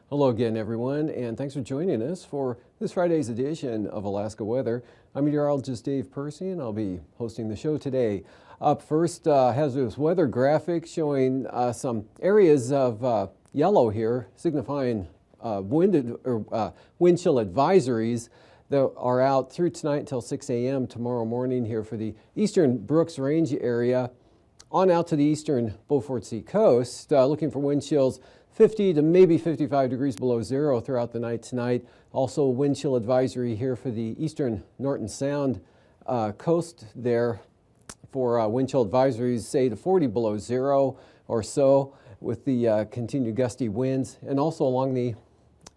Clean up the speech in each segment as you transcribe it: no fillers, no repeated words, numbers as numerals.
Hello again, everyone, and thanks for joining us for this Friday's edition of Alaska Weather. I'm meteorologist Dave Percy, and I'll be hosting the show today. Up first, hazardous weather graphic showing some areas of yellow here, signifying wind chill advisories that are out through tonight until 6 a.m. tomorrow morning here for the eastern Brooks Range area, on out to the eastern Beaufort Sea coast, looking for wind chills 50 to maybe 55 degrees below zero throughout the night tonight. Also a wind chill advisory here for the eastern Norton Sound coast there for wind chill advisories, say to 40 below zero or so, with the continued gusty winds. And also along the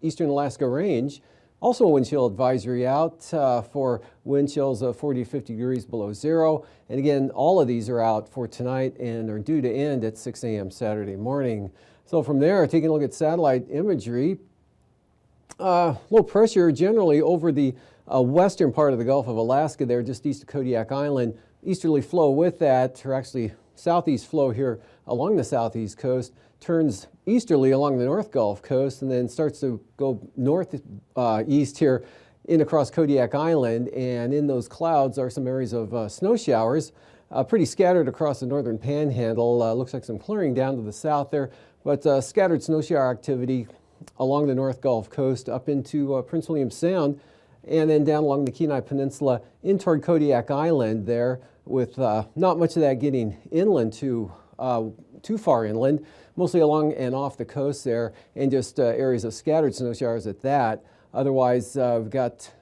eastern Alaska Range, also a wind chill advisory out for wind chills of 40 to 50 degrees below zero. And again, all of these are out for tonight and are due to end at 6 a.m. Saturday morning. So from there, taking a look at satellite imagery, low pressure generally over the western part of the Gulf of Alaska there, just east of Kodiak Island. Easterly flow with that, or actually southeast flow here along the southeast coast, turns easterly along the North Gulf Coast and then starts to go northeast here in across Kodiak Island. And in those clouds are some areas of snow showers, pretty scattered across the northern panhandle. Looks like some clearing down to the south there, but scattered snow shower activity along the North Gulf Coast up into Prince William Sound, and then down along the Kenai Peninsula in toward Kodiak Island there, with not much of that getting inland too far inland, mostly along and off the coast there, and just areas of scattered snow showers at that. Otherwise, we've got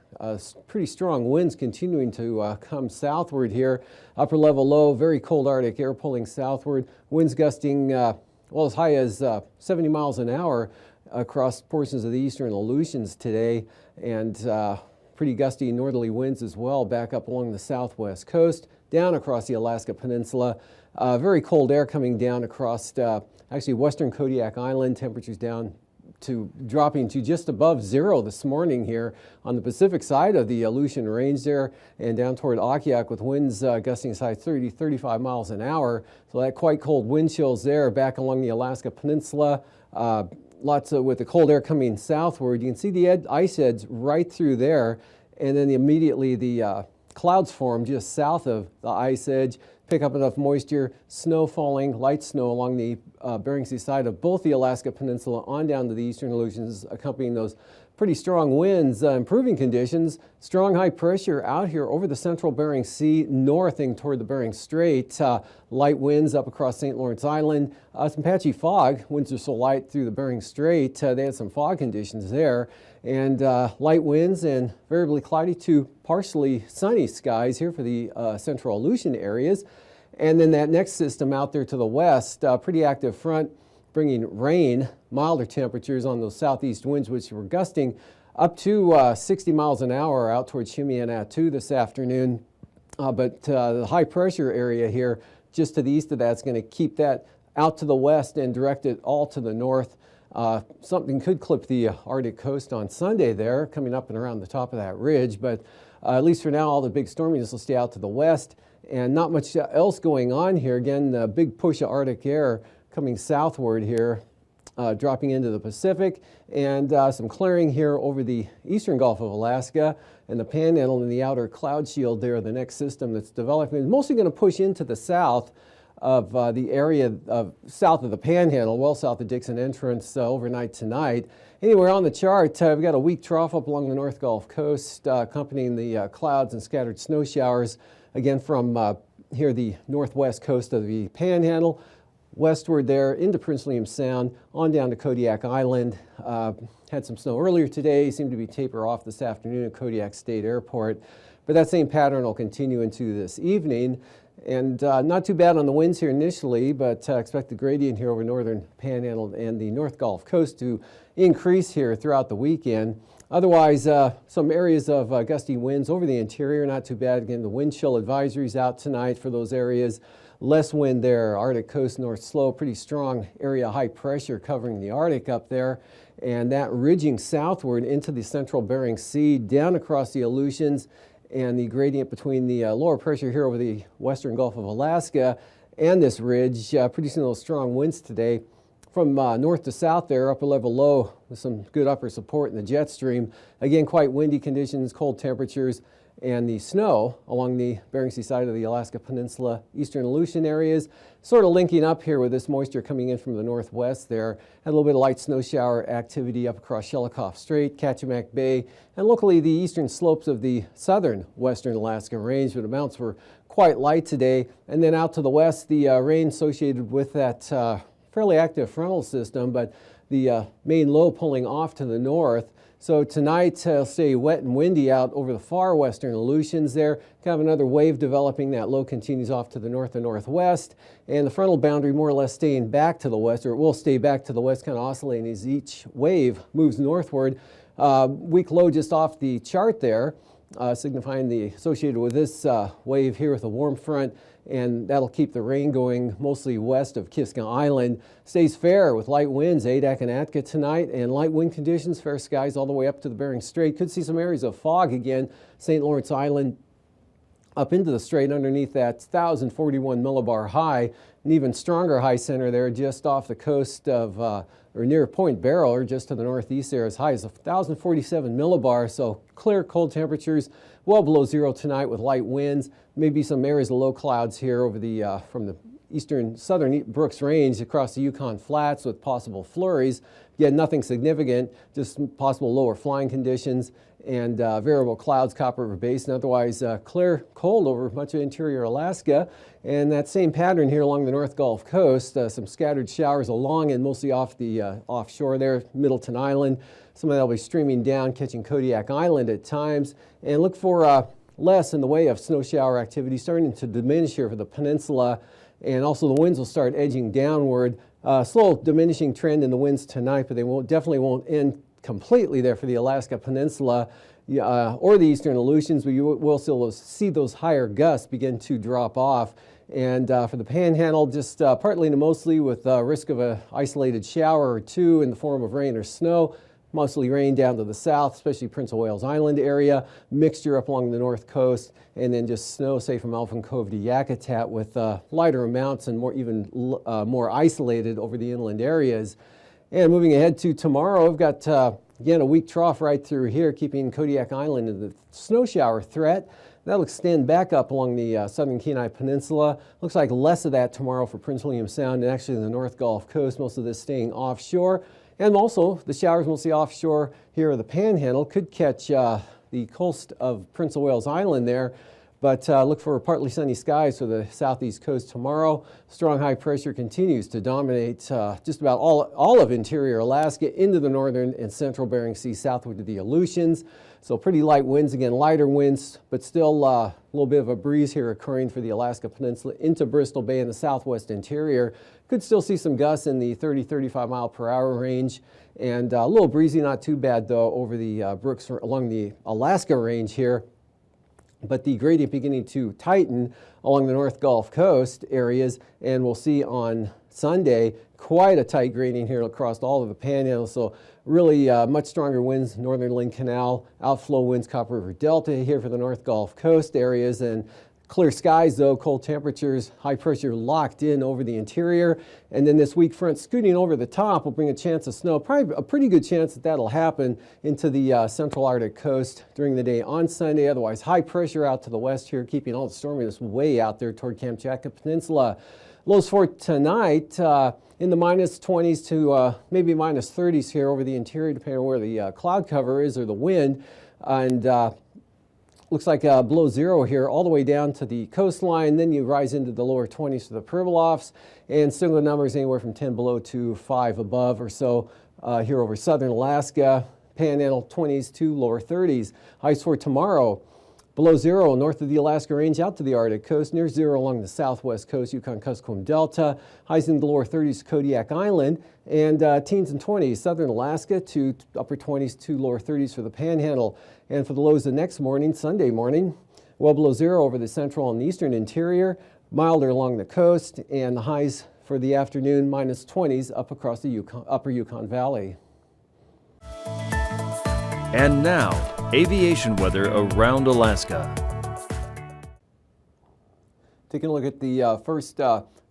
pretty strong winds continuing to come southward here. Upper level low, very cold Arctic air pulling southward. Winds gusting well as high as 70 miles an hour across portions of the eastern Aleutians today, and pretty gusty northerly winds as well back up along the southwest coast, down across the Alaska Peninsula. Very cold air coming down across actually western Kodiak Island. Temperatures down to dropping to just above zero this morning here on the Pacific side of the Aleutian Range there, and down toward AKwx with winds gusting as high as 35 miles an hour. So that quite cold wind chills there back along the Alaska Peninsula. Lots of, with the cold air coming southward, you can see the ice edge right through there, and then immediately the clouds form just south of the ice edge, pick up enough moisture, snow falling, light snow along the Bering Sea side of both the Alaska Peninsula on down to the eastern Aleutians, accompanying those pretty strong winds, improving conditions. Strong high pressure out here over the central Bering Sea, northing toward the Bering Strait. Light winds up across St. Lawrence Island. Some patchy fog. Winds are so light through the Bering Strait. They had some fog conditions there. And light winds and variably cloudy to partially sunny skies here for the central Aleutian areas. And then that next system out there to the west, pretty active front, bringing rain, milder temperatures on those southeast winds, which were gusting up to 60 miles an hour out towards Chimie-Attu this afternoon. But the high pressure area here just to the east of that is going to keep that out to the west and direct it all to the north. Something could clip the Arctic coast on Sunday there, coming up and around the top of that ridge. But at least for now, all the big storminess will stay out to the west, and not much else going on here. Again, a big push of Arctic air coming southward here, dropping into the Pacific, and some clearing here over the eastern Gulf of Alaska and the Panhandle and the outer cloud shield there, the next system that's developing. It's mostly going to push into the south of the area south of the Panhandle, well south of Dixon Entrance overnight tonight. Anywhere on the chart, we've got a weak trough up along the North Gulf Coast, accompanying the clouds and scattered snow showers, again from here the northwest coast of the Panhandle, westward there into Prince William Sound, on down to Kodiak Island. Had some snow earlier today, seemed to be taper off this afternoon at Kodiak State Airport, but that same pattern will continue into this evening. And not too bad on the winds here initially, but expect the gradient here over northern Panhandle and the North Gulf Coast to increase here throughout the weekend. Otherwise, some areas of gusty winds over the interior, not too bad. Again, the wind chill advisories out tonight for those areas. Less wind there, Arctic coast, north slope, pretty strong area high pressure covering the Arctic up there. And that ridging southward into the central Bering Sea, down across the Aleutians, and the gradient between the lower pressure here over the western Gulf of Alaska and this ridge, producing those strong winds today. From north to south there, upper level low with some good upper support in the jet stream. Again, quite windy conditions, cold temperatures, and the snow along the Bering Sea side of the Alaska Peninsula, eastern Aleutian areas, sort of linking up here with this moisture coming in from the northwest there. Had a little bit of light snow shower activity up across Shelikof Strait, Kachemak Bay, and locally the eastern slopes of the southern western Alaska range, but amounts were quite light today. And then out to the west, the rain associated with that fairly active frontal system, but the main low pulling off to the north. So tonight, stay wet and windy out over the far western Aleutians there. Kind of another wave developing. That low continues off to the north and northwest. And the frontal boundary more or less staying back to the west, or it will stay back to the west, kind of oscillating as each wave moves northward. Weak low just off the chart there, signifying the associated with this wave here with a warm front. And that'll keep the rain going mostly west of Kiska Island. Stays fair with light winds, Adak and Atka tonight, and light wind conditions, fair skies all the way up to the Bering Strait. Could see some areas of fog again, St. Lawrence Island up into the strait underneath that 1,041 millibar high, an even stronger high center there just off the coast of, or near Point Barrow, or just to the northeast there, as high as 1,047 millibar. So clear, cold temperatures, well below zero tonight with light winds. Maybe some areas of low clouds here over the from the southern Brooks Range across the Yukon Flats with possible flurries. Again, nothing significant, just possible lower flying conditions and variable clouds, Copper River Basin. Otherwise, clear, cold over much of interior Alaska. And that same pattern here along the North Gulf Coast, some scattered showers along and mostly off the offshore there, Middleton Island. Some of that will be streaming down, catching Kodiak Island at times. And look for less in the way of snow shower activity starting to diminish here for the peninsula, and also the winds will start edging downward. Slow diminishing trend in the winds tonight, but they definitely won't end completely there for the Alaska Peninsula or the eastern Aleutians, but you will still see those higher gusts begin to drop off. And for the Panhandle, just partly to mostly with risk of an isolated shower or two in the form of rain or snow. Mostly rain down to the south, especially Prince of Wales Island area, mixture up along the north coast, and then just snow, say, from Elfin Cove to Yakutat with lighter amounts and more isolated over the inland areas. And moving ahead to tomorrow, we've got, again, a weak trough right through here, keeping Kodiak Island in the snow shower threat. That'll extend back up along the southern Kenai Peninsula. Looks like less of that tomorrow for Prince William Sound and actually the North Gulf Coast, most of this staying offshore. And also, the showers mostly offshore here of the Panhandle could catch the coast of Prince of Wales Island there, but look for partly sunny skies for the southeast coast tomorrow. Strong high pressure continues to dominate just about all of interior Alaska into the northern and central Bering Sea southward to the Aleutians. So pretty light winds, again, lighter winds, but still a little bit of a breeze here occurring for the Alaska Peninsula into Bristol Bay in the southwest interior. Could still see some gusts in the 30-35 mile per hour range, and a little breezy, not too bad though, over the Brooks along the Alaska range here. But the gradient beginning to tighten along the North Gulf Coast areas, and we'll see on Sunday quite a tight gradient here across all of the Panhandle. So really much stronger winds, northern Lynn Canal, outflow winds, Copper River Delta here for the North Gulf Coast areas, and clear skies though, cold temperatures, high pressure locked in over the interior. And then this weak front scooting over the top will bring a chance of snow, probably a pretty good chance that that'll happen into the central Arctic coast during the day on Sunday. Otherwise, high pressure out to the west here, keeping all the storminess way out there toward Kamchatka Peninsula. Lows for tonight in the minus 20s to maybe minus 30s here over the interior, depending on where the cloud cover is or the wind. And looks like below zero here all the way down to the coastline. Then you rise into the lower 20s to the Pribilofs, and similar numbers anywhere from 10 below to 5 above or so here over southern Alaska. Panhandle 20s to lower 30s. Highs for tomorrow. Below zero north of the Alaska Range out to the Arctic coast, near zero along the southwest coast, Yukon-Kuskokwim Delta, highs in the lower 30s to Kodiak Island, and teens and 20s, southern Alaska to upper 20s to lower 30s for the Panhandle. And for the lows the next morning, Sunday morning, well below zero over the central and eastern interior, milder along the coast, and the highs for the afternoon minus 20s up across the upper Yukon Valley. And now, aviation weather around Alaska. Taking a look at the first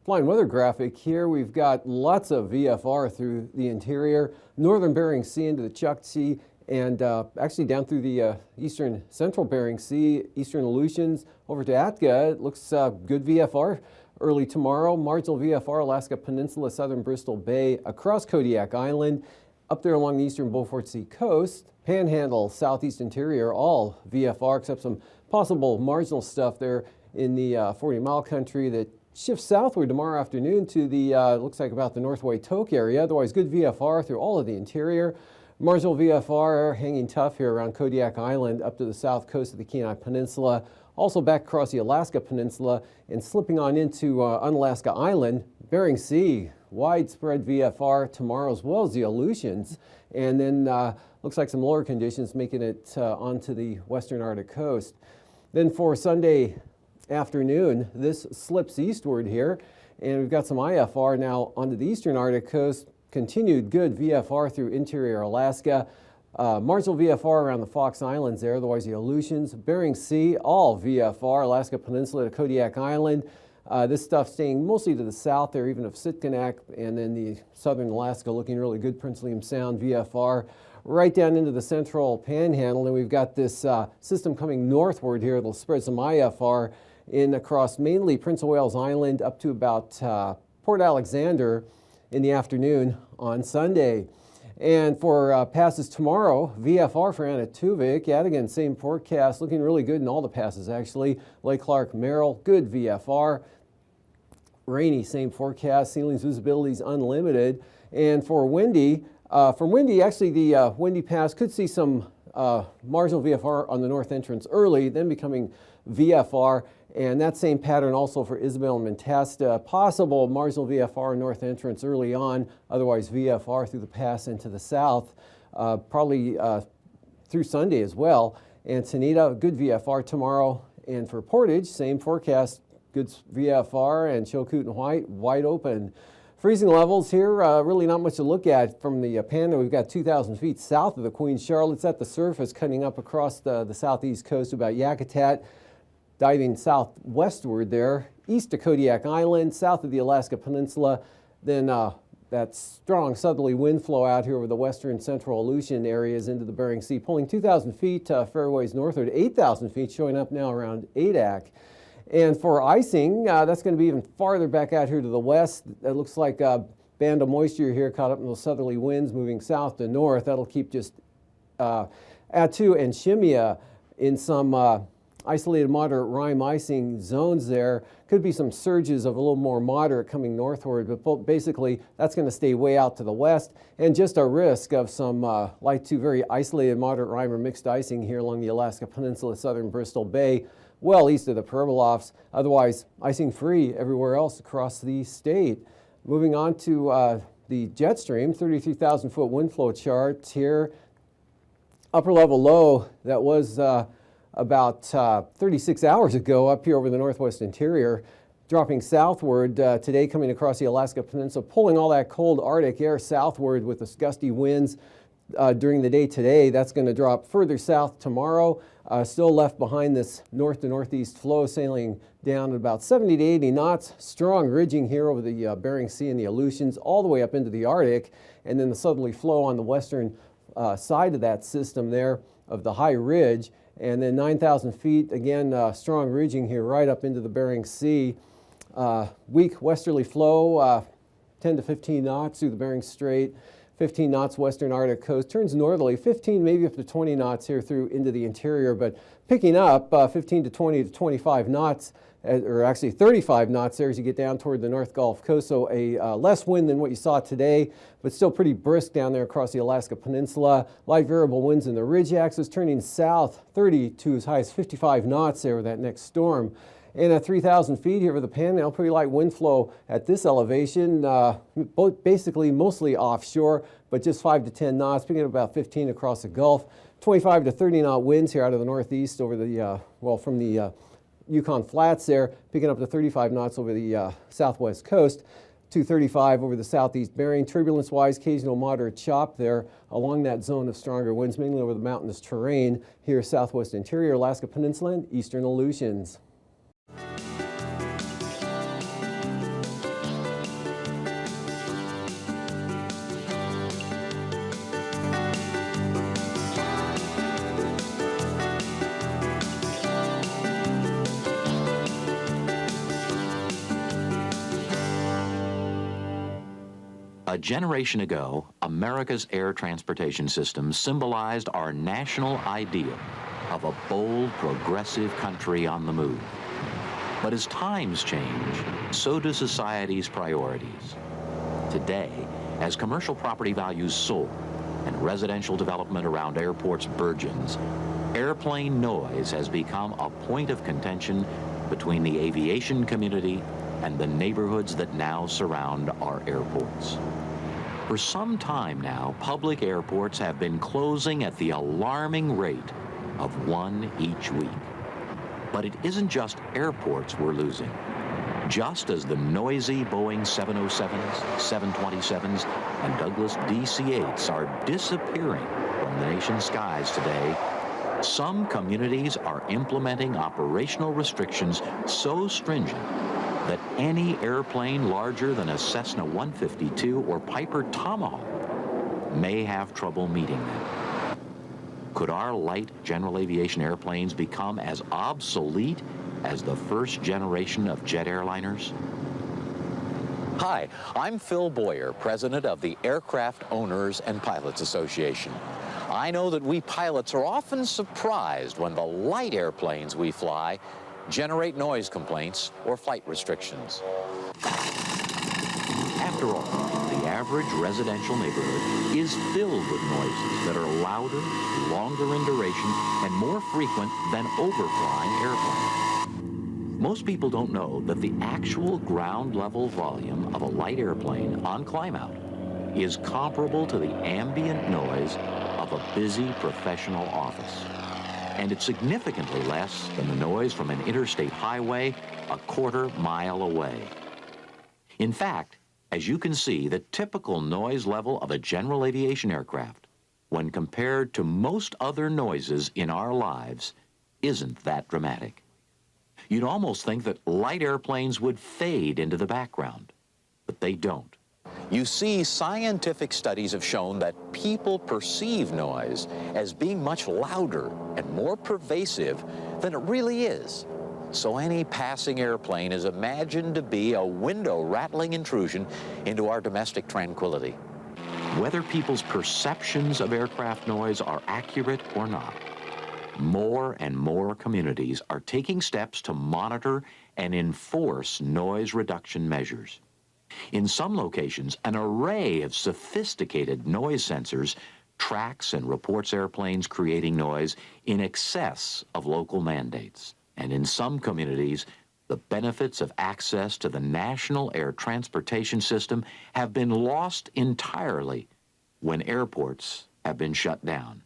flying weather graphic here, we've got lots of VFR through the interior, northern Bering Sea into the Chukchi, and actually down through the eastern central Bering Sea, eastern Aleutians, over to Atka. It looks good VFR early tomorrow. Marginal VFR, Alaska Peninsula, southern Bristol Bay, across Kodiak Island, up there along the eastern Beaufort Sea coast. Panhandle, southeast interior, all VFR, except some possible marginal stuff there in the 40-mile country that shifts southward tomorrow afternoon to the, looks like about the North Waitok area. Otherwise, good VFR through all of the interior. Marginal VFR hanging tough here around Kodiak Island up to the south coast of the Kenai Peninsula. Also back across the Alaska Peninsula and slipping on into Unalaska Island. Bering Sea, widespread VFR tomorrow as well as the Aleutians. And then looks like some lower conditions making it onto the western Arctic coast. Then for Sunday afternoon, this slips eastward here, and we've got some IFR now onto the eastern Arctic coast. Continued good VFR through interior Alaska. Marginal VFR around the Fox Islands there, otherwise the Aleutians. Bering Sea, all VFR, Alaska Peninsula to Kodiak Island. This stuff staying mostly to the south there, even of Sitkinak, and then the southern Alaska looking really good, Prince William Sound VFR. Right down into the central Panhandle, and we've got this system coming northward here that'll spread some IFR in across mainly Prince of Wales Island up to about Port Alexander in the afternoon on Sunday. And for passes tomorrow, VFR for Anaktuvik, yet again, same forecast, looking really good in all the passes actually. Lake Clark, Merrill, good VFR. Rainy, same forecast, ceilings visibilities unlimited. And for Windy, from Windy, actually the Windy Pass could see some marginal VFR on the north entrance early, then becoming VFR. And that same pattern also for Isabel and Mentasta. Possible marginal VFR north entrance early on, otherwise VFR through the pass into the south, probably through Sunday as well. And Sonita, good VFR tomorrow. And for Portage, same forecast, good VFR, and Chilkoot and White, wide open. Freezing levels here, really not much to look at from the Panda. We've got 2,000 feet south of the Queen Charlotte's at the surface, cutting up across the southeast coast about Yakutat, diving southwestward there, east of Kodiak Island, south of the Alaska Peninsula, then that strong southerly wind flow out here over the western central Aleutian areas into the Bering Sea, pulling 2,000 feet fairways northward, 8,000 feet showing up now around Adak. And for icing, that's going to be even farther back out here to the west. It looks like a band of moisture here caught up in those southerly winds moving south to north. That'll keep just Attu and Shimia in some isolated moderate rime icing zones there. Could be some surges of a little more moderate coming northward, but basically that's going to stay way out to the west, and just a risk of some light to very isolated moderate rime or mixed icing here along the Alaska Peninsula, southern Bristol Bay, well east of the Pribilofs. Otherwise, icing free everywhere else across the state. Moving on to the jet stream, 33,000 foot wind flow chart here. Upper level low that was about 36 hours ago up here over the northwest interior, dropping southward today, coming across the Alaska Peninsula, pulling all that cold Arctic air southward with the gusty winds during the day today. That's going to drop further south tomorrow. Still left behind this north to northeast flow, sailing down at about 70 to 80 knots. Strong ridging here over the Bering Sea and the Aleutians, all the way up into the Arctic, and then the southerly flow on the western side of that system there of the high ridge. And then 9,000 feet, again, strong ridging here right up into the Bering Sea. Weak westerly flow, 10 to 15 knots through the Bering Strait. 15 knots western Arctic coast, turns northerly, 15 maybe up to 20 knots here through into the interior, but picking up 15 to 20 to 25 knots or actually 35 knots there as you get down toward the North Gulf Coast. So a less wind than what you saw today, but still pretty brisk down there across the Alaska Peninsula. Light variable winds in the ridge axis turning south, 30 to as high as 55 knots there with that next storm. And at 3,000 feet here over the Panhandle, pretty light wind flow at this elevation, basically mostly offshore, but just 5 to 10 knots, picking up about 15 across the Gulf. 25 to 30 knot winds here out of the northeast over the, from the Yukon Flats there, picking up to 35 knots over the southwest coast. 235 over the southeast Bering. Turbulence-wise, occasional moderate chop there along that zone of stronger winds, mainly over the mountainous terrain here, southwest interior, Alaska Peninsula, and eastern Aleutians. A generation ago, America's air transportation system symbolized our national ideal of a bold, progressive country on the move. But as times change, so do society's priorities. Today, as commercial property values soar and residential development around airports burgeons, airplane noise has become a point of contention between the aviation community and the neighborhoods that now surround our airports. For some time now, public airports have been closing at the alarming rate of one each week. But it isn't just airports we're losing. Just as the noisy Boeing 707s, 727s, and Douglas DC-8s are disappearing from the nation's skies today, some communities are implementing operational restrictions so stringent that any airplane larger than a Cessna 152 or Piper Tomahawk may have trouble meeting them. Could our light general aviation airplanes become as obsolete as the first generation of jet airliners? Hi, I'm Phil Boyer, president of the Aircraft Owners and Pilots Association. I know that we pilots are often surprised when the light airplanes we fly generate noise complaints or flight restrictions. After all, the average residential neighborhood is filled with noises that are louder, longer in duration, and more frequent than overflying airplanes. Most people don't know that the actual ground level volume of a light airplane on climb-out is comparable to the ambient noise of a busy professional office. And it's significantly less than the noise from an interstate highway a quarter-mile away. In fact, as you can see, the typical noise level of a general aviation aircraft, when compared to most other noises in our lives, isn't that dramatic. You'd almost think that light airplanes would fade into the background, but they don't. You see, scientific studies have shown that people perceive noise as being much louder and more pervasive than it really is. So any passing airplane is imagined to be a window-rattling intrusion into our domestic tranquility. Whether people's perceptions of aircraft noise are accurate or not, more and more communities are taking steps to monitor and enforce noise reduction measures. In some locations, an array of sophisticated noise sensors tracks and reports airplanes creating noise in excess of local mandates. And in some communities, the benefits of access to the national air transportation system have been lost entirely when airports have been shut down.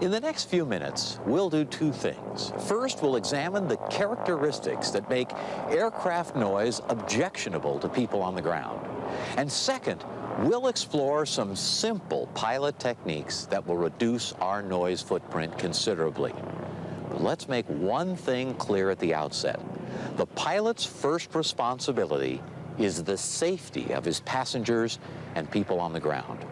In the next few minutes, we'll do two things. First, we'll examine the characteristics that make aircraft noise objectionable to people on the ground. And second, we'll explore some simple pilot techniques that will reduce our noise footprint considerably. But let's make one thing clear at the outset. The pilot's first responsibility is the safety of his passengers and people on the ground.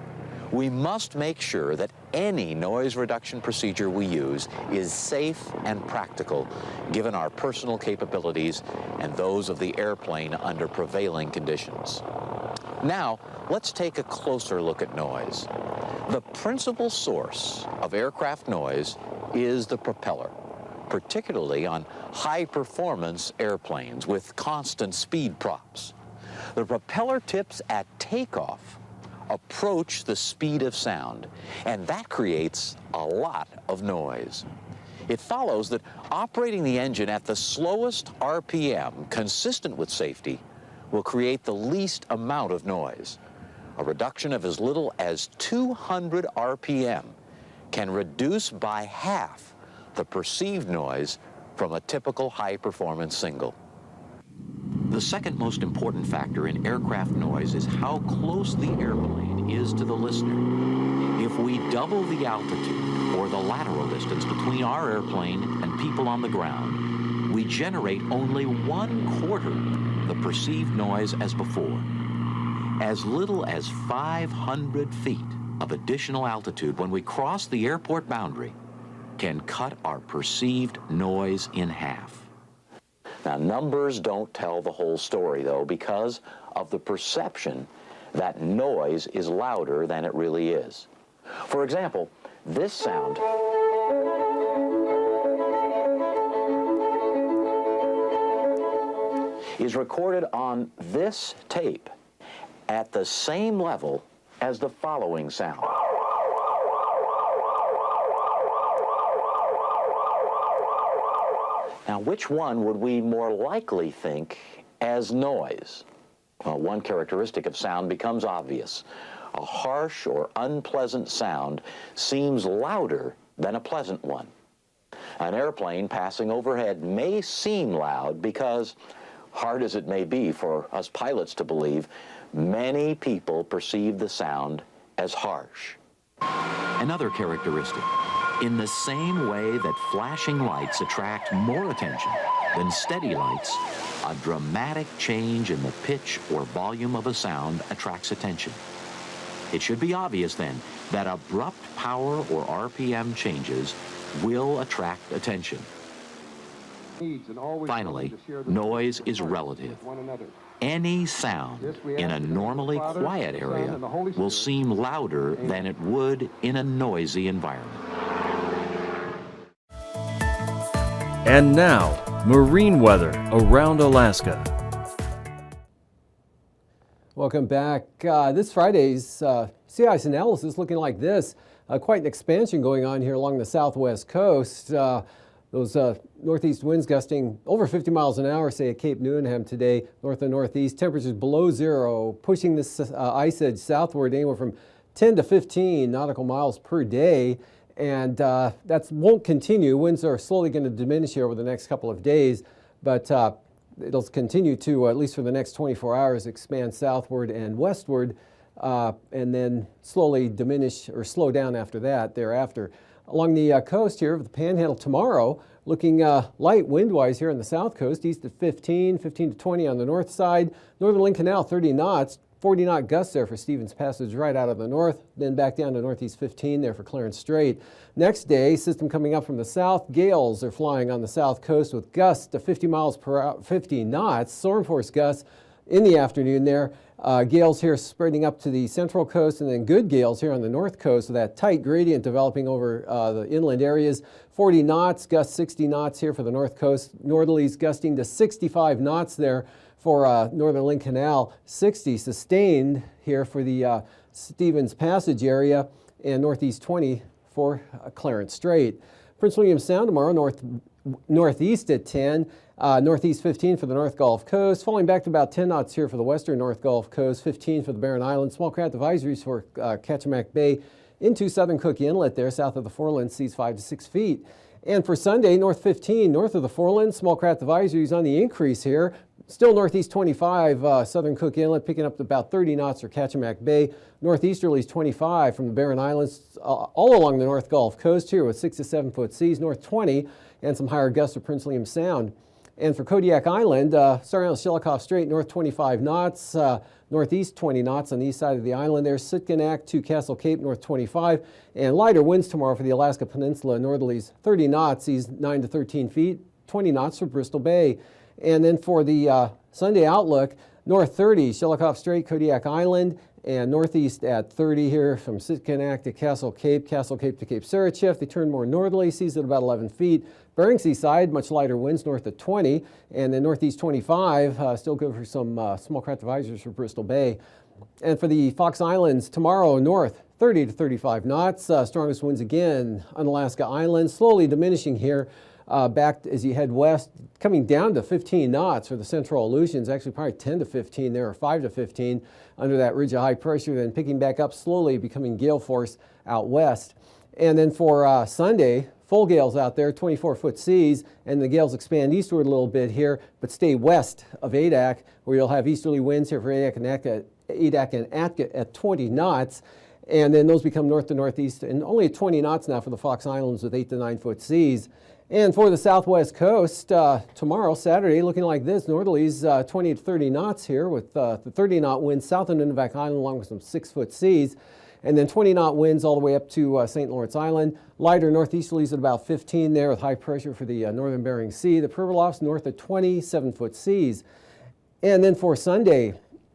We must make sure that any noise reduction procedure we use is safe and practical, given our personal capabilities and those of the airplane under prevailing conditions. Now, let's take a closer look at noise. The principal source of aircraft noise is the propeller. particularly on high-performance airplanes with constant speed props. The propeller tips at takeoff approach the speed of sound, and that creates a lot of noise. It follows that operating the engine at the slowest RPM, consistent with safety, will create the least amount of noise. A reduction of as little as 200 RPM can reduce by half the perceived noise from a typical high-performance single. The second most important factor in aircraft noise is how close the airplane is to the listener. If we double the altitude or the lateral distance between our airplane and people on the ground, we generate only 1/4 the perceived noise as before. As little as 500 feet of additional altitude when we cross the airport boundary can cut our perceived noise in half. Now, numbers don't tell the whole story, though, because of the perception that noise is louder than it really is. For example, this sound is recorded on this tape at the same level as the following sound. Now, which one would we more likely think as noise? Well, one characteristic of sound becomes obvious. A harsh or unpleasant sound seems louder than a pleasant one. An airplane passing overhead may seem loud because, hard as it may be for us pilots to believe, many people perceive the sound as harsh. Another characteristic. In the same way that flashing lights attract more attention than steady lights, a dramatic change in the pitch or volume of a sound attracts attention. It should be obvious then that abrupt power or RPM changes will attract attention. Finally, noise is relative. Any sound in a normally quiet area will seem louder than it would in a noisy environment. And now, marine weather around Alaska. Welcome back. This Friday's sea ice analysis looking like this. Quite an expansion going on here along the southwest coast. Those northeast winds gusting over 50 miles an hour, say at Cape Newenham today, north and northeast. Temperatures below zero, pushing this ice edge southward anywhere from 10 to 15 nautical miles per day. And that won't continue. Winds are slowly going to diminish here over the next couple of days, but it'll continue to, at least for the next 24 hours, expand southward and westward, and then slowly diminish or slow down after that, thereafter. Along the coast here of the Panhandle tomorrow, looking light wind-wise here on the south coast, east at 15 to 20 on the north side. Northern Link Canal, 30 knots. 40-knot gusts there for Stevens Passage right out of the north, then back down to northeast 15 there for Clarence Strait. Next day, system coming up from the south. Gales are flying on the south coast with gusts to 50 miles per hour, 50 knots. Storm force gusts in the afternoon there. Gales here spreading up to the central coast, and then good gales here on the north coast with that tight gradient developing over the inland areas. 40 knots, gusts 60 knots here for the north coast. Northerlies gusting to 65 knots there for Northern Link Canal, 60 sustained here for the Stevens Passage area, and northeast 20 for Clarence Strait. Prince William Sound tomorrow, northeast at 10, northeast 15 for the North Gulf Coast, falling back to about 10 knots here for the western North Gulf Coast, 15 for the Barren Islands. Small craft advisories for Kachemak Bay into southern Cook Inlet there, south of the Forelands, seas 5 to 6 feet. And for Sunday, north 15, north of the Forelands, small craft advisories on the increase here. Still northeast 25, southern Cook Inlet, picking up to about 30 knots for Kachemak Bay. Northeasterlies 25 from the Barren Islands, all along the North Gulf Coast here with 6 to 7 foot seas. North 20 and some higher gusts of Prince William Sound. And for Kodiak Island, starting on Shelikof Strait, north 25 knots, northeast 20 knots on the east side of the island there. Sitkinak to Castle Cape, north 25. And lighter winds tomorrow for the Alaska Peninsula, northerlies 30 knots, seas 9 to 13 feet, 20 knots for Bristol Bay. And then for the Sunday outlook, north 30, Shelikof Strait, Kodiak Island, and northeast at 30 here from Sitkinak to Castle Cape to Cape Sarachev. They turn more northerly, seas at about 11 feet. Bering Sea side, much lighter winds north at 20, and then northeast 25. Still good for some small craft advisories for Bristol Bay. And for the Fox Islands, tomorrow north, 30 to 35 knots. Strongest winds again on Alaska Islands, slowly diminishing here. Back as you head west, coming down to 15 knots for the central Aleutians, actually probably 10 to 15 there, or 5 to 15 under that ridge of high pressure, then picking back up slowly, becoming gale force out west. And then for Sunday, full gales out there, 24-foot seas, and the gales expand eastward a little bit here, but stay west of Adak, where you'll have easterly winds here for Adak and Atka at 20 knots. And then those become north to northeast, and only at 20 knots now for the Fox Islands with 8 to 9 foot seas. And for the southwest coast, tomorrow, Saturday, looking like this, northerlies 20 to 30 knots here with the 30-knot winds south of Nunivak Island along with some 6-foot seas. And then 20-knot winds all the way up to St. Lawrence Island. Lighter northeasterlies at about 15 there with high pressure for the northern Bering Sea. The Pribilofs north at 27-foot seas. And then for Sunday,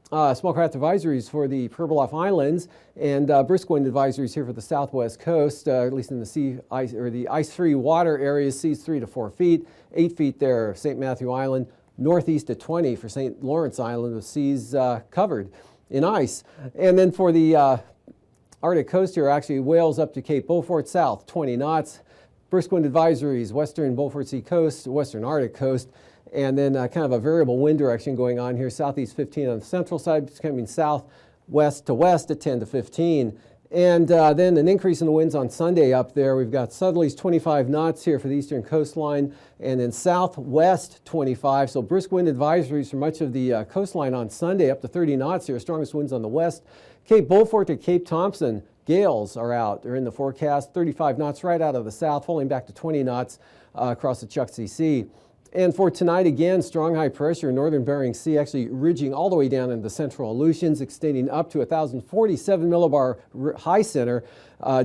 small craft advisories for the Pribilof Islands and brisk wind advisories here for the southwest coast, at least in the sea ice or the ice-free water areas, seas 3 to 4 feet, 8 feet there, St. Matthew Island, northeast at 20 for St. Lawrence Island with seas covered in ice. And then for the Arctic coast here, actually Wales up to Cape Beaufort south, 20 knots. Brisk wind advisories, western Beaufort Sea coast, western Arctic coast. And then kind of a variable wind direction going on here, southeast 15 on the central side, coming southwest to west at 10 to 15. And then an increase in the winds on Sunday up there. We've got southerlies 25 knots here for the eastern coastline, and then southwest 25. So brisk wind advisories for much of the coastline on Sunday, up to 30 knots here, strongest winds on the west. Cape Beaufort to Cape Thompson, gales are in the forecast, 35 knots right out of the south, falling back to 20 knots across the Chukchi Sea. And for tonight, again, strong high pressure in northern Bering Sea, actually ridging all the way down into the central Aleutians, extending up to 1,047 millibar high center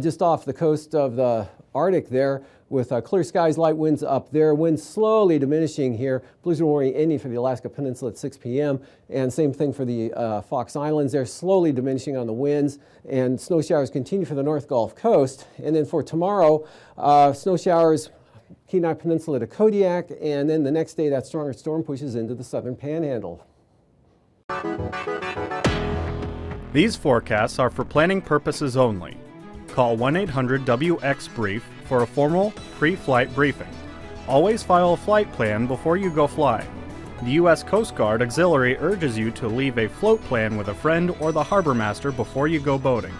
just off the coast of the Arctic there, with clear skies, light winds up there, winds slowly diminishing here. Blizzard warning ending for the Alaska Peninsula at 6 p.m. And same thing for the Fox Islands. They're slowly diminishing on the winds, and snow showers continue for the North Gulf Coast. And then for tomorrow, snow showers Kenai Peninsula to Kodiak, and then the next day that stronger storm pushes into the southern panhandle. These forecasts are for planning purposes only. Call 1-800-WX-BRIEF for a formal pre-flight briefing. Always file a flight plan before you go flying. The U.S. Coast Guard Auxiliary urges you to leave a float plan with a friend or the harbor master before you go boating.